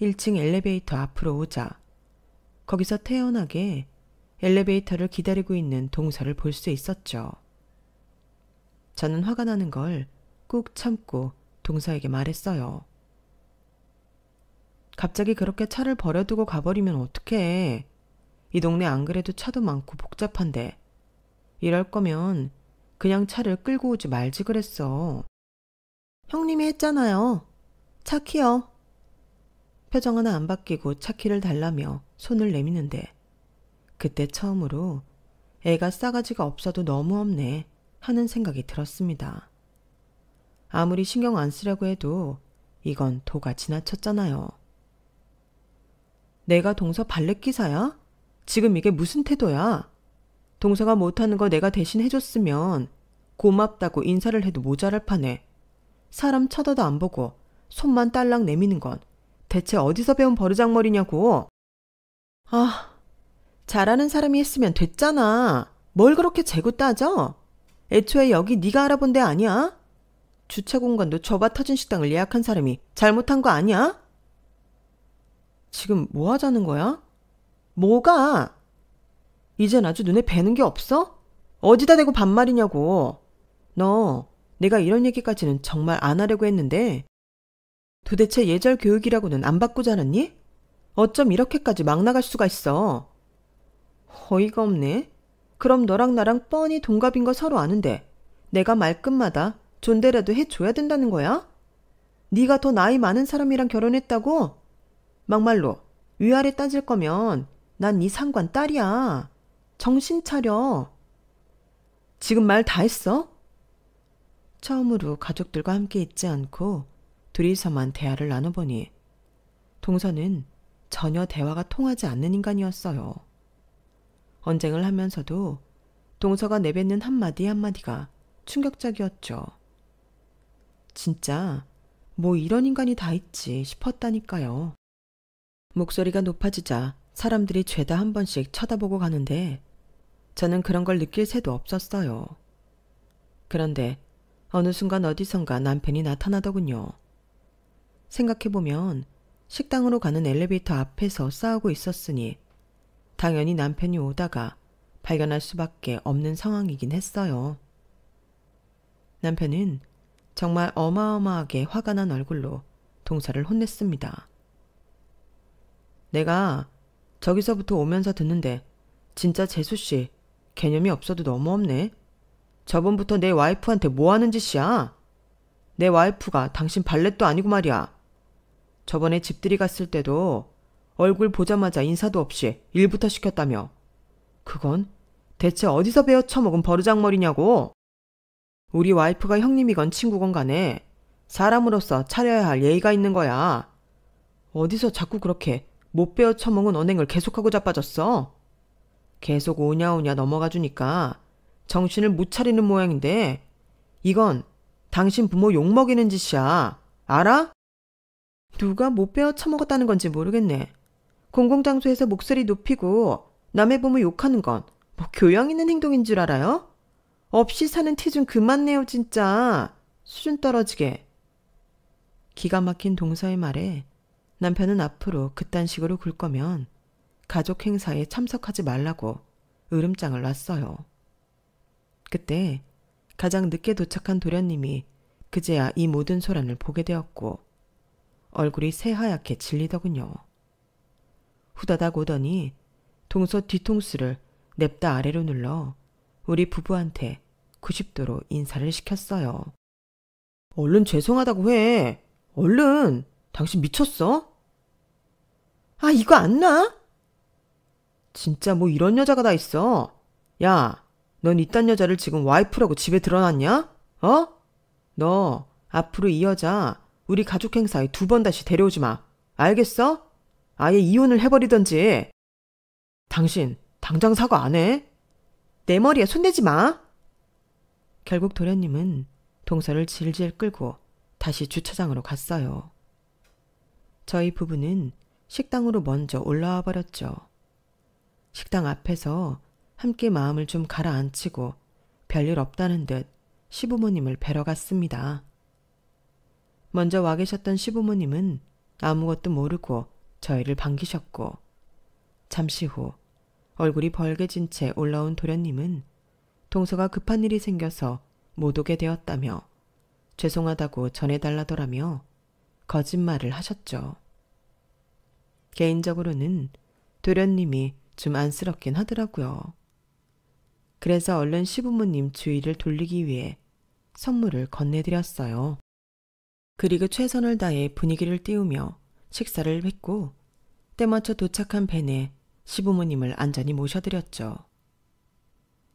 1층 엘리베이터 앞으로 오자 거기서 태연하게 엘리베이터를 기다리고 있는 동서를 볼 수 있었죠. 저는 화가 나는 걸 꾹 참고 동서에게 말했어요. 갑자기 그렇게 차를 버려두고 가버리면 어떡해. 이 동네 안 그래도 차도 많고 복잡한데 이럴 거면 그냥 차를 끌고 오지 말지 그랬어. 형님이 했잖아요. 차 키요. 표정 하나 안 바뀌고 차 키를 달라며 손을 내미는데 그때 처음으로 애가 싸가지가 없어도 너무 없네 하는 생각이 들었습니다. 아무리 신경 안 쓰려고 해도 이건 도가 지나쳤잖아요. 내가 동서 발렛기사야? 지금 이게 무슨 태도야? 동서가 못하는 거 내가 대신 해줬으면 고맙다고 인사를 해도 모자랄 판에 사람 쳐다도 안 보고 손만 딸랑 내미는 건 대체 어디서 배운 버르장머리냐고. 아, 잘하는 사람이 했으면 됐잖아. 뭘 그렇게 재고 따져? 애초에 여기 네가 알아본 데 아니야? 주차 공간도 좁아 터진 식당을 예약한 사람이 잘못한 거 아니야? 지금 뭐 하자는 거야? 뭐가? 이젠 아주 눈에 뵈는 게 없어? 어디다 대고 반말이냐고. 너 내가 이런 얘기까지는 정말 안 하려고 했는데 도대체 예절 교육이라고는 안 받고 자랐니? 어쩜 이렇게까지 막 나갈 수가 있어. 어이가 없네. 그럼 너랑 나랑 뻔히 동갑인 거 서로 아는데 내가 말끝마다 존대라도 해줘야 된다는 거야? 네가 더 나이 많은 사람이랑 결혼했다고? 막말로 위아래 따질 거면 난 네 상관 딸이야. 정신 차려. 지금 말 다 했어? 처음으로 가족들과 함께 있지 않고 둘이서만 대화를 나눠보니 동서는 전혀 대화가 통하지 않는 인간이었어요. 언쟁을 하면서도 동서가 내뱉는 한마디 한마디가 충격적이었죠. 진짜 뭐 이런 인간이 다 있지 싶었다니까요. 목소리가 높아지자 사람들이 죄다 한 번씩 쳐다보고 가는데 저는 그런 걸 느낄 새도 없었어요. 그런데 어느 순간 어디선가 남편이 나타나더군요. 생각해보면 식당으로 가는 엘리베이터 앞에서 싸우고 있었으니 당연히 남편이 오다가 발견할 수밖에 없는 상황이긴 했어요. 남편은 정말 어마어마하게 화가 난 얼굴로 동서를 혼냈습니다. 내가 저기서부터 오면서 듣는데 진짜 재수씨 개념이 없어도 너무 없네. 저번부터 내 와이프한테 뭐 하는 짓이야? 내 와이프가 당신 발렛도 아니고 말이야. 저번에 집들이 갔을 때도 얼굴 보자마자 인사도 없이 일부터 시켰다며. 그건 대체 어디서 배워 처먹은 버르장머리냐고. 우리 와이프가 형님이건 친구건 간에 사람으로서 차려야 할 예의가 있는 거야. 어디서 자꾸 그렇게 못 배워 처먹은 언행을 계속하고 자빠졌어. 계속 오냐오냐 넘어가 주니까 정신을 못 차리는 모양인데 이건 당신 부모 욕먹이는 짓이야. 알아? 누가 못 배워 처먹었다는 건지 모르겠네. 공공장소에서 목소리 높이고 남의 부모 욕하는 건 뭐 교양 있는 행동인 줄 알아요? 없이 사는 티 좀 그만 내요 진짜. 수준 떨어지게. 기가 막힌 동서의 말에 남편은 앞으로 그딴 식으로 굴 거면 가족 행사에 참석하지 말라고 으름장을 놨어요. 그때 가장 늦게 도착한 도련님이 그제야 이 모든 소란을 보게 되었고 얼굴이 새하얗게 질리더군요. 후다닥 오더니 동서 뒤통수를 냅다 아래로 눌러 우리 부부한테 90도로 인사를 시켰어요. 얼른 죄송하다고 해. 얼른. 당신 미쳤어? 아, 이거 안 놔? 진짜 뭐 이런 여자가 다 있어. 야, 넌 이딴 여자를 지금 와이프라고 집에 들어놨냐? 어? 너 앞으로 이 여자 우리 가족 행사에 2번 다시 데려오지 마. 알겠어? 아예 이혼을 해버리던지. 당신 당장 사과 안 해? 내 머리에 손대지 마. 결국 도련님은 동서를 질질 끌고 다시 주차장으로 갔어요. 저희 부부는 식당으로 먼저 올라와 버렸죠. 식당 앞에서 함께 마음을 좀 가라앉히고 별일 없다는 듯 시부모님을 뵈러 갔습니다. 먼저 와 계셨던 시부모님은 아무것도 모르고 저희를 반기셨고 잠시 후 얼굴이 벌개진 채 올라온 도련님은 동서가 급한 일이 생겨서 못 오게 되었다며 죄송하다고 전해달라더라며 거짓말을 하셨죠. 개인적으로는 도련님이 좀 안쓰럽긴 하더라고요. 그래서 얼른 시부모님 주의를 돌리기 위해 선물을 건네드렸어요. 그리고 최선을 다해 분위기를 띄우며 식사를 했고 때맞춰 도착한 벤에 시부모님을 안전히 모셔드렸죠.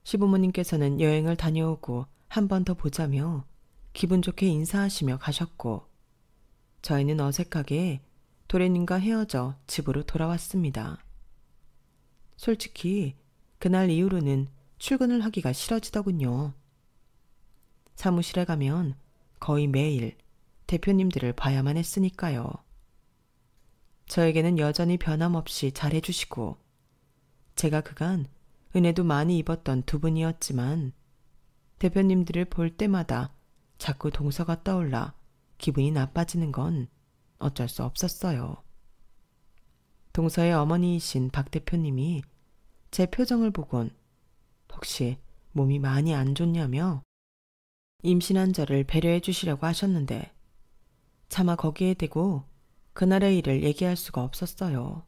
시부모님께서는 여행을 다녀오고 한 번 더 보자며 기분 좋게 인사하시며 가셨고 저희는 어색하게 도련님과 헤어져 집으로 돌아왔습니다. 솔직히 그날 이후로는 출근을 하기가 싫어지더군요. 사무실에 가면 거의 매일 대표님들을 봐야만 했으니까요. 저에게는 여전히 변함없이 잘해주시고 제가 그간 은혜도 많이 입었던 두 분이었지만 대표님들을 볼 때마다 자꾸 동서가 떠올라 기분이 나빠지는 건 어쩔 수 없었어요. 동서의 어머니이신 박 대표님이 제 표정을 보곤 혹시 몸이 많이 안 좋냐며 임신한 저를 배려해 주시려고 하셨는데 차마 거기에 대고 그날의 일을 얘기할 수가 없었어요.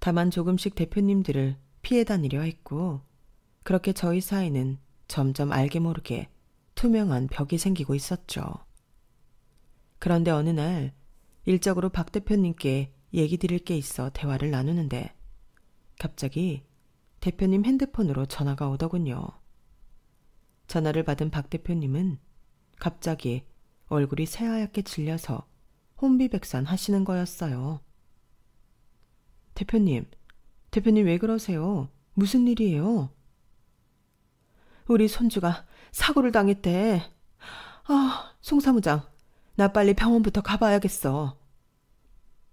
다만 조금씩 대표님들을 피해 다니려 했고 그렇게 저희 사이는 점점 알게 모르게 투명한 벽이 생기고 있었죠. 그런데 어느 날 일적으로 박 대표님께 얘기 드릴 게 있어 대화를 나누는데 갑자기 대표님 핸드폰으로 전화가 오더군요. 전화를 받은 박 대표님은 갑자기 얼굴이 새하얗게 질려서 혼비백산 하시는 거였어요. 대표님 왜 그러세요? 무슨 일이에요? 우리 손주가 사고를 당했대. 송 사무장, 나 빨리 병원부터 가봐야겠어.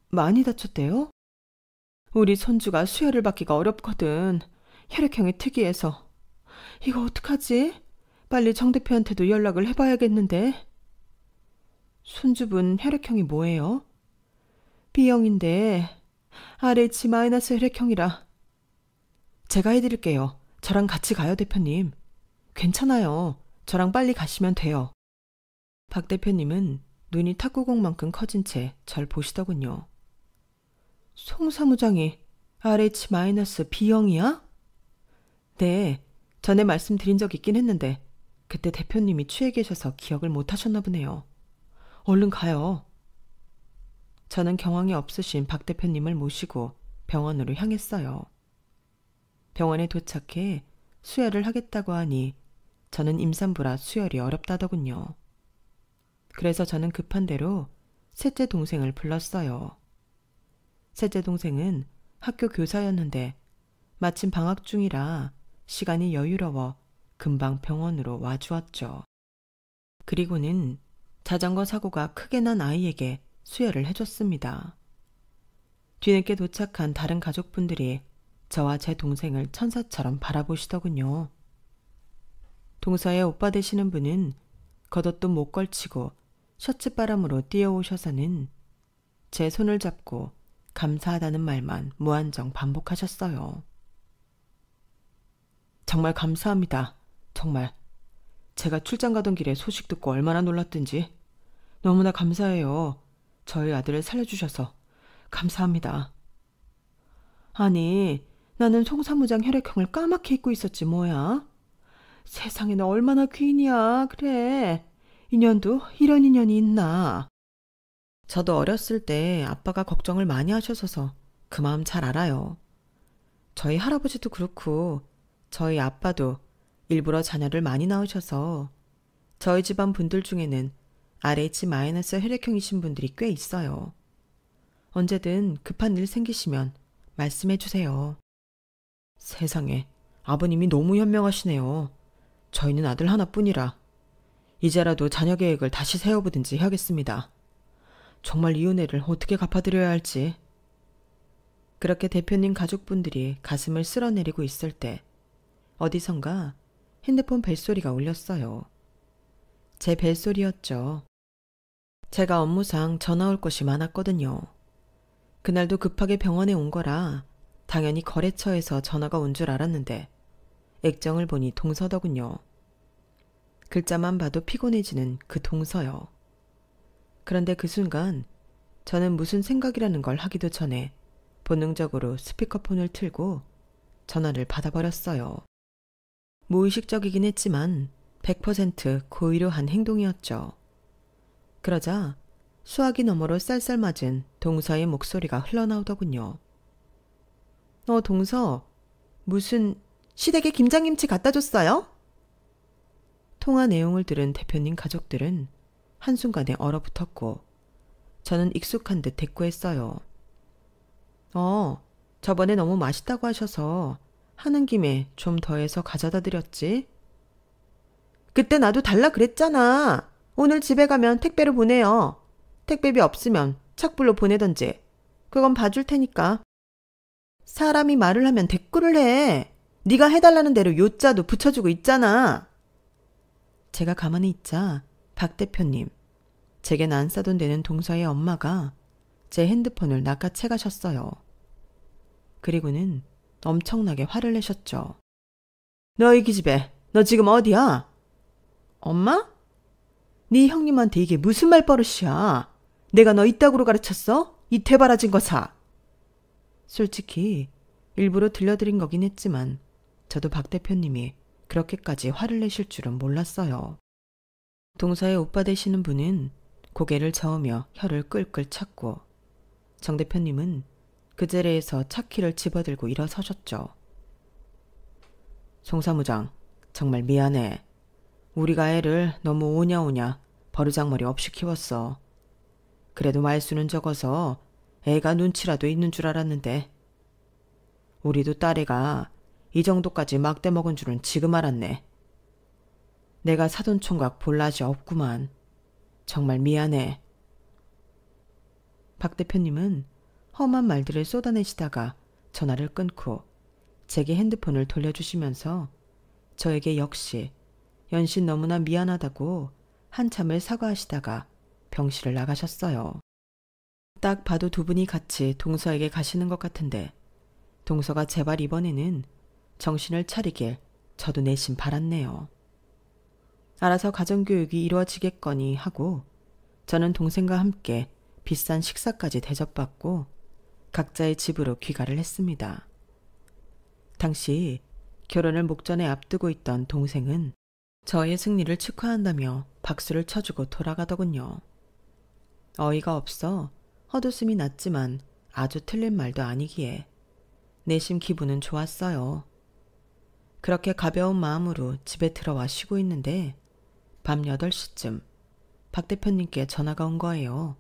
많이 다쳤대요? 우리 손주가 수혈을 받기가 어렵거든. 혈액형이 특이해서. 이거 어떡하지? 빨리 정 대표한테도 연락을 해봐야겠는데. 손주분 혈액형이 뭐예요? B형인데 RH- 혈액형이라. 제가 해드릴게요. 저랑 같이 가요, 대표님. 괜찮아요. 저랑 빨리 가시면 돼요. 박 대표님은 눈이 탁구공만큼 커진 채 절 보시더군요. 송 사무장이 RH- B형이야? 네, 전에 말씀드린 적 있긴 했는데 그때 대표님이 취해 계셔서 기억을 못 하셨나 보네요. 얼른 가요. 저는 경황이 없으신 박 대표님을 모시고 병원으로 향했어요. 병원에 도착해 수혈을 하겠다고 하니 저는 임산부라 수혈이 어렵다더군요. 그래서 저는 급한 대로 셋째 동생을 불렀어요. 셋째 동생은 학교 교사였는데 마침 방학 중이라 시간이 여유로워 금방 병원으로 와주었죠. 그리고는 자전거 사고가 크게 난 아이에게 수혈을 해줬습니다. 뒤늦게 도착한 다른 가족분들이 저와 제 동생을 천사처럼 바라보시더군요. 동서의 오빠 되시는 분은 겉옷도 못 걸치고 셔츠바람으로 뛰어오셔서는 제 손을 잡고 감사하다는 말만 무한정 반복하셨어요. 정말 감사합니다. 정말. 제가 출장 가던 길에 소식 듣고 얼마나 놀랐든지. 너무나 감사해요. 저희 아들을 살려주셔서 감사합니다. 아니, 나는 송 사무장 혈액형을 까맣게 잊고 있었지 뭐야. 세상에는 얼마나 귀인이야. 그래. 인연도 이런 인연이 있나. 저도 어렸을 때 아빠가 걱정을 많이 하셔서 그 마음 잘 알아요. 저희 할아버지도 그렇고 저희 아빠도 일부러 자녀를 많이 낳으셔서 저희 집안 분들 중에는 RH- 혈액형이신 분들이 꽤 있어요. 언제든 급한 일 생기시면 말씀해 주세요. 세상에, 아버님이 너무 현명하시네요. 저희는 아들 하나뿐이라 이제라도 자녀 계획을 다시 세워보든지 해야겠습니다. 정말 이 은혜를 어떻게 갚아드려야 할지. 그렇게 대표님 가족분들이 가슴을 쓸어내리고 있을 때 어디선가 핸드폰 벨소리가 울렸어요. 제 벨소리였죠. 제가 업무상 전화 올 것이 많았거든요. 그날도 급하게 병원에 온 거라 당연히 거래처에서 전화가 온 줄 알았는데 액정을 보니 동서더군요. 글자만 봐도 피곤해지는 그 동서요. 그런데 그 순간 저는 무슨 생각이라는 걸 하기도 전에 본능적으로 스피커폰을 틀고 전화를 받아버렸어요. 무의식적이긴 했지만 100% 고의로한 행동이었죠. 그러자 수화기 너머로 쌀쌀맞은 동서의 목소리가 흘러나오더군요. 동서, 무슨 시댁에 김장김치 갖다 줬어요? 통화 내용을 들은 대표님 가족들은 한순간에 얼어붙었고 저는 익숙한 듯 대꾸했어요. 저번에 너무 맛있다고 하셔서 하는 김에 좀 더해서 가져다 드렸지. 그때 나도 달라 그랬잖아. 오늘 집에 가면 택배로 보내요. 택배비 없으면 착불로 보내던지. 그건 봐줄 테니까. 사람이 말을 하면 대꾸를 해. 네가 해달라는 대로 요자도 붙여주고 있잖아. 제가 가만히 있자 박 대표님, 제겐 안 싸돈 되는 동서의 엄마가 제 핸드폰을 낚아채 가셨어요. 그리고는 엄청나게 화를 내셨죠. 너희 기집애, 너 지금 어디야? 엄마? 네 형님한테 이게 무슨 말버릇이야? 내가 너 이따구로 가르쳤어? 이 대바라진 거사. 솔직히 일부러 들려드린 거긴 했지만 저도 박 대표님이 그렇게까지 화를 내실 줄은 몰랐어요. 동서의 오빠 되시는 분은 고개를 저으며 혀를 끌끌 찼고 정 대표님은 그 자리에서 차키를 집어들고 일어서셨죠. 송 사무장, 정말 미안해. 우리가 애를 너무 오냐오냐 버르장머리 없이 키웠어. 그래도 말수는 적어서 애가 눈치라도 있는 줄 알았는데 우리도 딸애가 이 정도까지 막대 먹은 줄은 지금 알았네. 내가 사돈 총각 볼 낯이 없구만. 정말 미안해. 박 대표님은 험한 말들을 쏟아내시다가 전화를 끊고 제게 핸드폰을 돌려주시면서 저에게 역시 연신 너무나 미안하다고 한참을 사과하시다가 병실을 나가셨어요. 딱 봐도 두 분이 같이 동서에게 가시는 것 같은데 동서가 제발 이번에는 정신을 차리길 저도 내심 바랐네요. 알아서 가정교육이 이루어지겠거니 하고 저는 동생과 함께 비싼 식사까지 대접받고 각자의 집으로 귀가를 했습니다. 당시 결혼을 목전에 앞두고 있던 동생은 저의 승리를 축하한다며 박수를 쳐주고 돌아가더군요. 어이가 없어 헛웃음이 났지만 아주 틀린 말도 아니기에 내심 기분은 좋았어요. 그렇게 가벼운 마음으로 집에 들어와 쉬고 있는데 밤 8시쯤 박 대표님께 전화가 온 거예요.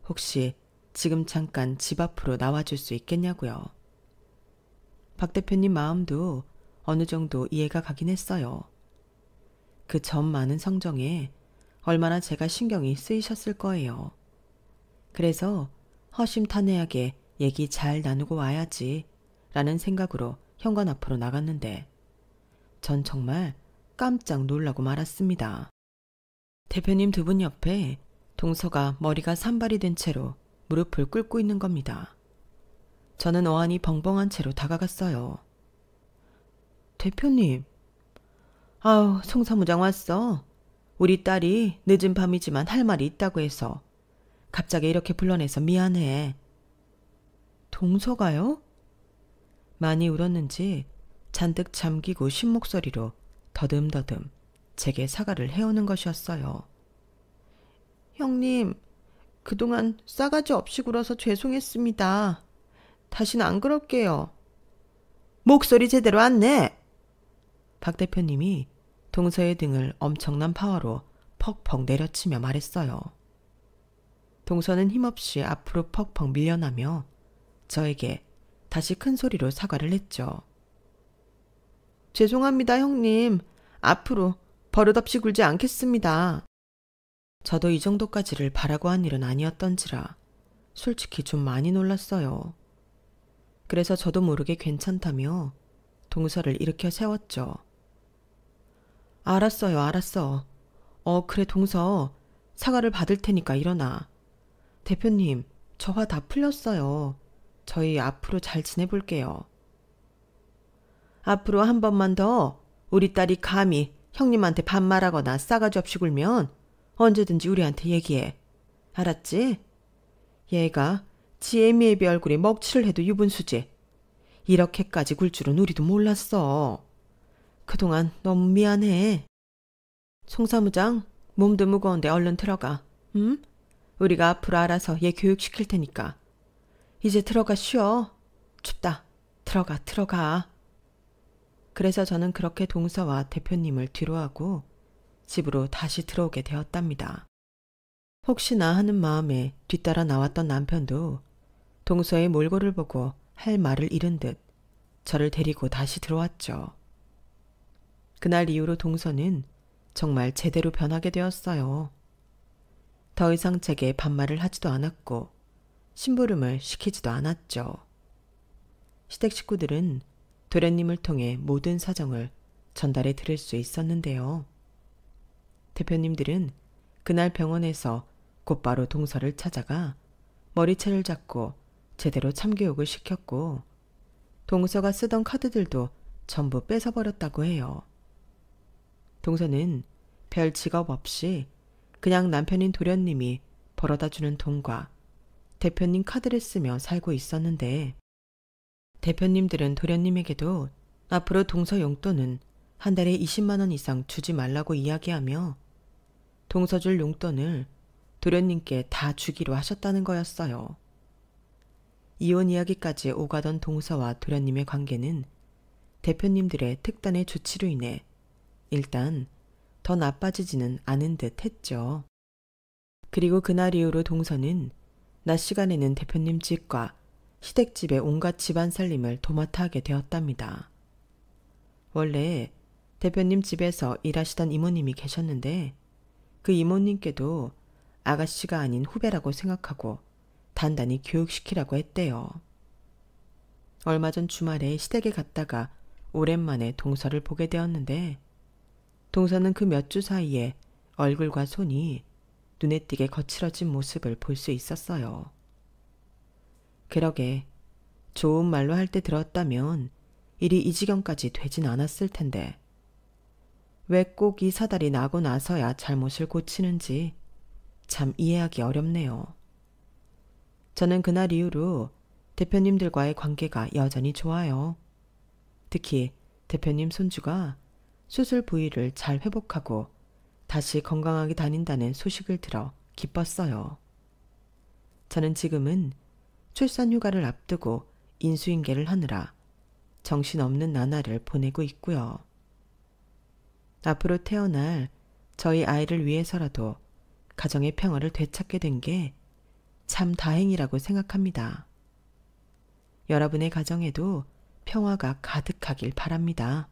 혹시 지금 잠깐 집 앞으로 나와줄 수 있겠냐고요. 박 대표님 마음도 어느 정도 이해가 가긴 했어요. 그 점 많은 성정에 얼마나 제가 신경이 쓰이셨을 거예요. 그래서 허심탄회하게 얘기 잘 나누고 와야지 라는 생각으로 현관 앞으로 나갔는데 전 정말 깜짝 놀라고 말았습니다. 대표님 두 분 옆에 동서가 머리가 산발이 된 채로 무릎을 꿇고 있는 겁니다. 저는 어안이 벙벙한 채로 다가갔어요. 대표님. 아우, 송 사무장 왔어. 우리 딸이 늦은 밤이지만 할 말이 있다고 해서 갑자기 이렇게 불러내서 미안해. 동서가요? 많이 울었는지 잔뜩 잠기고 쉰 목소리로 더듬더듬 제게 사과를 해오는 것이었어요. 형님, 그동안 싸가지 없이 굴어서 죄송했습니다. 다시는 안 그럴게요. 목소리 제대로 안 내! 박 대표님이 동서의 등을 엄청난 파워로 퍽퍽 내려치며 말했어요. 동서는 힘없이 앞으로 퍽퍽 밀려나며 저에게 다시 큰 소리로 사과를 했죠. 죄송합니다, 형님. 앞으로 버릇없이 굴지 않겠습니다. 저도 이 정도까지를 바라고 한 일은 아니었던지라 솔직히 좀 많이 놀랐어요. 그래서 저도 모르게 괜찮다며 동서를 일으켜 세웠죠. 알았어요, 알았어. 그래 동서, 사과를 받을 테니까 일어나. 대표님, 저 화 다 풀렸어요. 저희 앞으로 잘 지내볼게요. 앞으로 한 번만 더 우리 딸이 감히 형님한테 반말하거나 싸가지 없이 굴면 언제든지 우리한테 얘기해. 알았지? 얘가 지 애미애비 얼굴에 먹칠을 해도 유분수지. 이렇게까지 굴 줄은 우리도 몰랐어. 그동안 너무 미안해. 송 사무장, 몸도 무거운데 얼른 들어가. 응? 우리가 앞으로 알아서 얘 교육시킬 테니까. 이제 들어가 쉬어. 춥다. 들어가. 그래서 저는 그렇게 동서와 대표님을 뒤로하고 집으로 다시 들어오게 되었답니다. 혹시나 하는 마음에 뒤따라 나왔던 남편도 동서의 몰골을 보고 할 말을 잃은 듯 저를 데리고 다시 들어왔죠. 그날 이후로 동서는 정말 제대로 변하게 되었어요. 더 이상 제게 반말을 하지도 않았고 심부름을 시키지도 않았죠. 시댁 식구들은 도련님을 통해 모든 사정을 전달해 드릴 수 있었는데요. 대표님들은 그날 병원에서 곧바로 동서를 찾아가 머리채를 잡고 제대로 참교육을 시켰고 동서가 쓰던 카드들도 전부 뺏어버렸다고 해요. 동서는 별 직업 없이 그냥 남편인 도련님이 벌어다주는 돈과 대표님 카드를 쓰며 살고 있었는데 대표님들은 도련님에게도 앞으로 동서 용돈은 한 달에 20만 원 이상 주지 말라고 이야기하며 동서 줄 용돈을 도련님께 다 주기로 하셨다는 거였어요. 이혼 이야기까지 오가던 동서와 도련님의 관계는 대표님들의 특단의 조치로 인해 일단 더 나빠지지는 않은 듯 했죠. 그리고 그날 이후로 동서는 낮 시간에는 대표님 집과 시댁집의 온갖 집안 살림을 도맡아 하게 되었답니다. 원래 대표님 집에서 일하시던 이모님이 계셨는데 그 이모님께도 아가씨가 아닌 후배라고 생각하고 단단히 교육시키라고 했대요. 얼마 전 주말에 시댁에 갔다가 오랜만에 동서를 보게 되었는데 동서는 그 몇 주 사이에 얼굴과 손이 눈에 띄게 거칠어진 모습을 볼 수 있었어요. 그러게 좋은 말로 할 때 들었다면 일이 이 지경까지 되진 않았을 텐데 왜 꼭 이 사달이 나고 나서야 잘못을 고치는지 참 이해하기 어렵네요. 저는 그날 이후로 대표님들과의 관계가 여전히 좋아요. 특히 대표님 손주가 수술 부위를 잘 회복하고 다시 건강하게 다닌다는 소식을 들어 기뻤어요. 저는 지금은 출산 휴가를 앞두고 인수인계를 하느라 정신없는 나날을 보내고 있고요. 앞으로 태어날 저희 아이를 위해서라도 가정의 평화를 되찾게 된 게 참 다행이라고 생각합니다. 여러분의 가정에도 평화가 가득하길 바랍니다.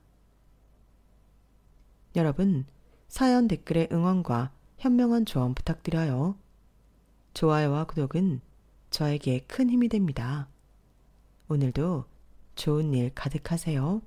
여러분, 사연 댓글에 응원과 현명한 조언 부탁드려요. 좋아요와 구독은 저에게 큰 힘이 됩니다. 오늘도 좋은 일 가득하세요.